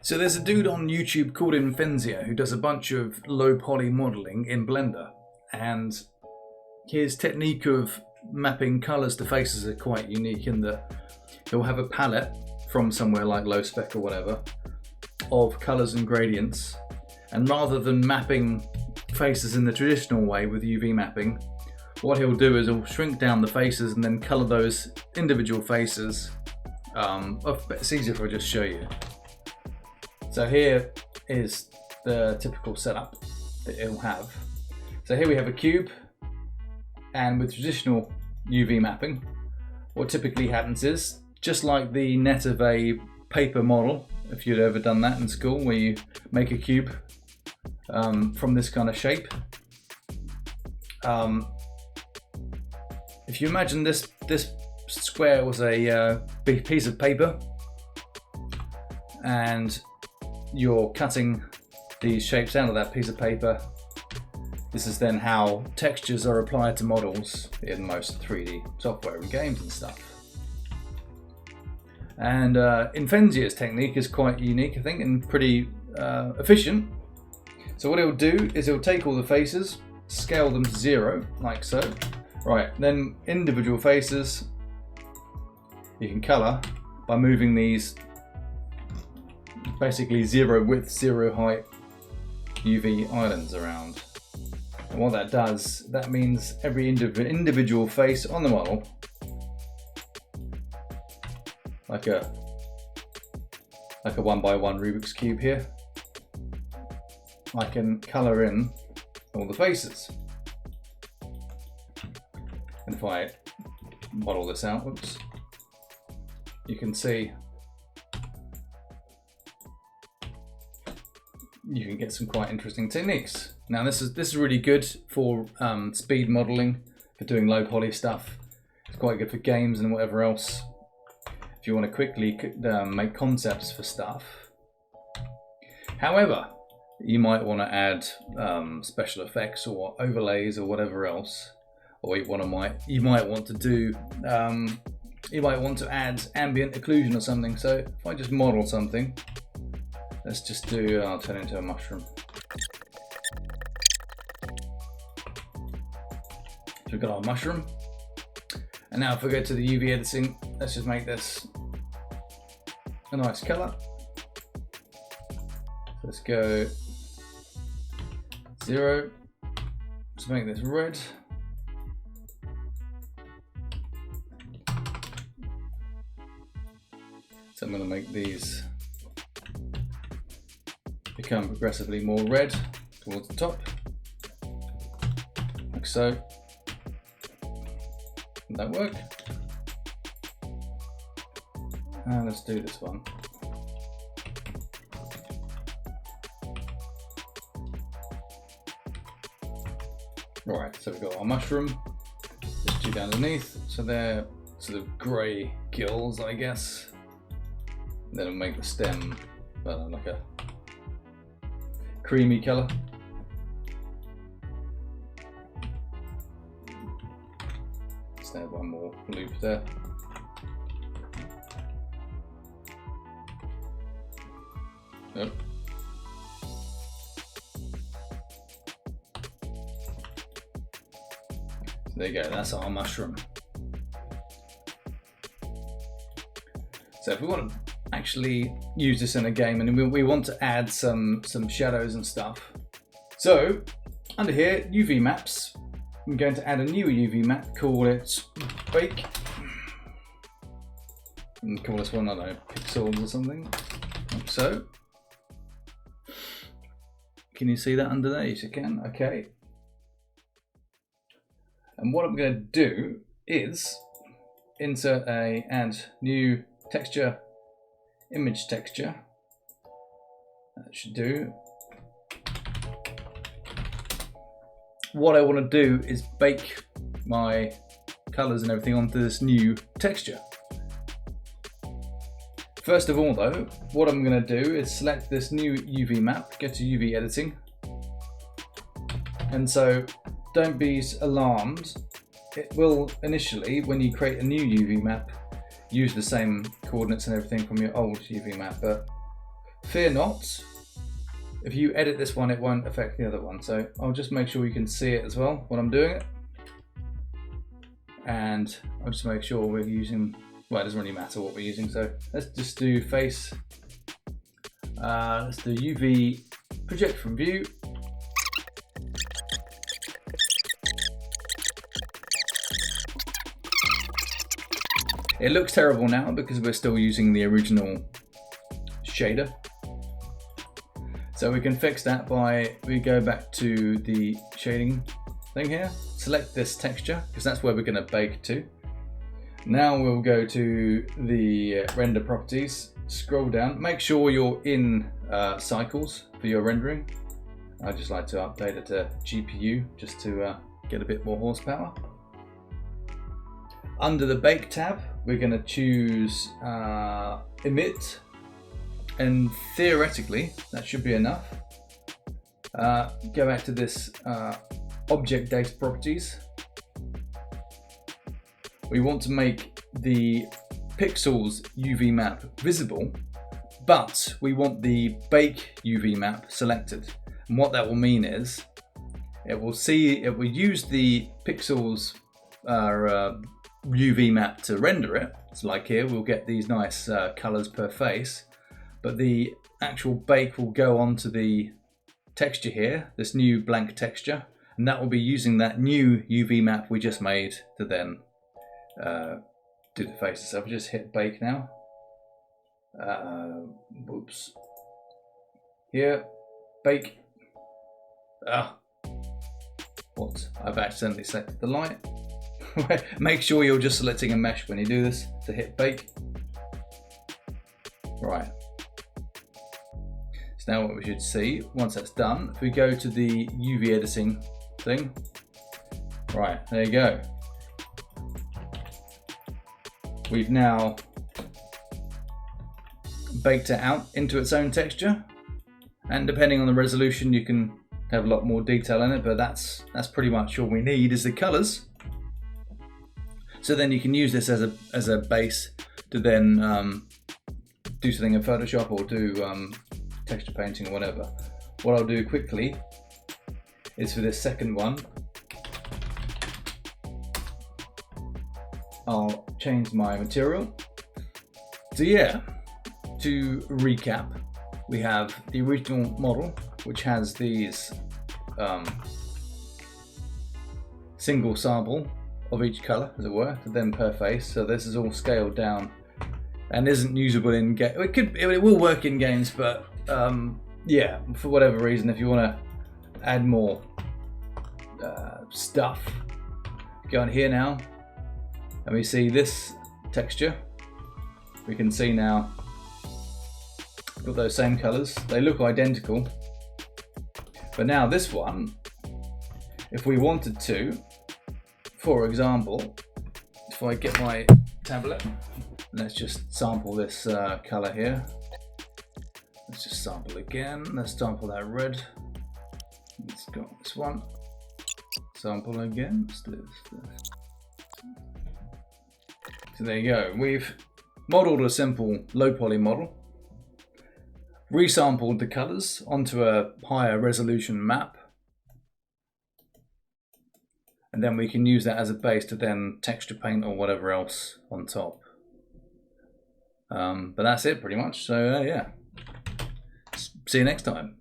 So there's a dude on YouTube called Infenzio who does a bunch of low poly modeling in Blender, and his technique of mapping colors to faces are quite unique in that he'll have a palette from somewhere like low spec or whatever of colors and gradients, and rather than mapping faces in the traditional way with UV mapping, what he'll do is he'll shrink down the faces and then color those individual faces. It's easier if I just show you. So here is the typical setup that it'll have. So here we have a cube, and with traditional UV mapping, what typically happens is, just like the net of a paper model, if you'd ever done that in school, where you make a cube from this kind of shape. If you imagine this square was a big piece of paper, and you're cutting these shapes out of that piece of paper, this is then how textures are applied to models in most 3D software and games and stuff. And Infenzio's technique is quite unique, I think, and pretty efficient. So what he'll do is he'll take all the faces, scale them to 0, like so. Right, then individual faces you can color by moving these basically 0 width, 0 height UV islands around. And what that does, that means every individual face on the model, like a 1x1 Rubik's Cube here, I can color in all the faces. And if I model this out, whoops, you can see you can get some quite interesting techniques. Now this is really good for speed modeling, for doing low poly stuff. It's quite good for games and whatever else. If you want to quickly make concepts for stuff. However, you might want to add special effects or overlays or whatever else, or you might want to do you might want to add ambient occlusion or something. So if I just model something, let's just do, I'll turn it into a mushroom. So we've got our mushroom. And now if we go to the UV editing, let's just make this a nice color. So let's go 0. Let's make this red. So I'm going to make these become progressively more red towards the top, like so. Would that work? And let's do this one. Alright, so we've got our mushroom, just two down underneath, so they're sort of grey gills, I guess. And then we'll make the stem like a creamy colour. Let's add one more loop there. Yep. So there you go, that's our mushroom. So if we want to actually use this in a game and we want to add some shadows and stuff. So under here, UV maps, I'm going to add a new UV map, call it Bake, and call this one, I don't know, Pixels or something, like so. Can you see that under there? Yes, you can. Okay. And what I'm going to do is insert a add new texture, image texture. That should do. What I want to do is bake my colors and everything onto this new texture. First of all though, what I'm going to do is select this new UV map, go to UV editing, and so don't be alarmed, it will initially, when you create a new UV map, use the same coordinates and everything from your old UV map, but fear not, if you edit this one, it won't affect the other one. So I'll just make sure you can see it as well when I'm doing it. And I'll just make sure we're using, well, it doesn't really matter what we're using. So let's just do face, let's do UV project from view. It looks terrible now because we're still using the original shader. So we can fix that by, we go back to the shading thing here, select this texture because that's where we're going to bake to. Now we'll go to the render properties, scroll down, make sure you're in cycles for your rendering. I just like to update it to GPU just to get a bit more horsepower. Under the bake tab, we're going to choose emit, and theoretically that should be enough. Go back to this object data properties. We want to make the pixels UV map visible, but we want the bake UV map selected. And what that will mean is it will use the pixels UV map to render it. So like here, we'll get these nice colors per face, but the actual bake will go onto the texture here, this new blank texture, and that will be using that new UV map we just made to then do the faces. So I've just hit bake now. Whoops. Here, bake. What? I've accidentally selected the light. Make sure you're just selecting a mesh when you do this, to hit bake. Right. So now what we should see, once that's done, if we go to the UV editing thing, right, there you go. We've now baked it out into its own texture, and depending on the resolution you can have a lot more detail in it, but that's pretty much all we need is the colors. So then you can use this as a base to then do something in Photoshop or do texture painting or whatever. What I'll do quickly is for this second one, I'll change my material. So yeah, to recap, we have the original model, which has these single sample of each color, as it were, to then per face. So this is all scaled down and isn't usable in game. It will work in games, but yeah, for whatever reason, if you want to add more stuff, go on here now, and we see this texture. We can see now we've got those same colors. They look identical, but now this one, if we wanted to, for example, if I get my tablet, let's just sample this color here. Let's just sample again. Let's sample that red. Let's go on this one. Sample again. Let's do this. So there you go. We've modeled a simple low poly model, resampled the colors onto a higher resolution map, and then we can use that as a base to then texture paint or whatever else on top. But that's it pretty much. So yeah, see you next time.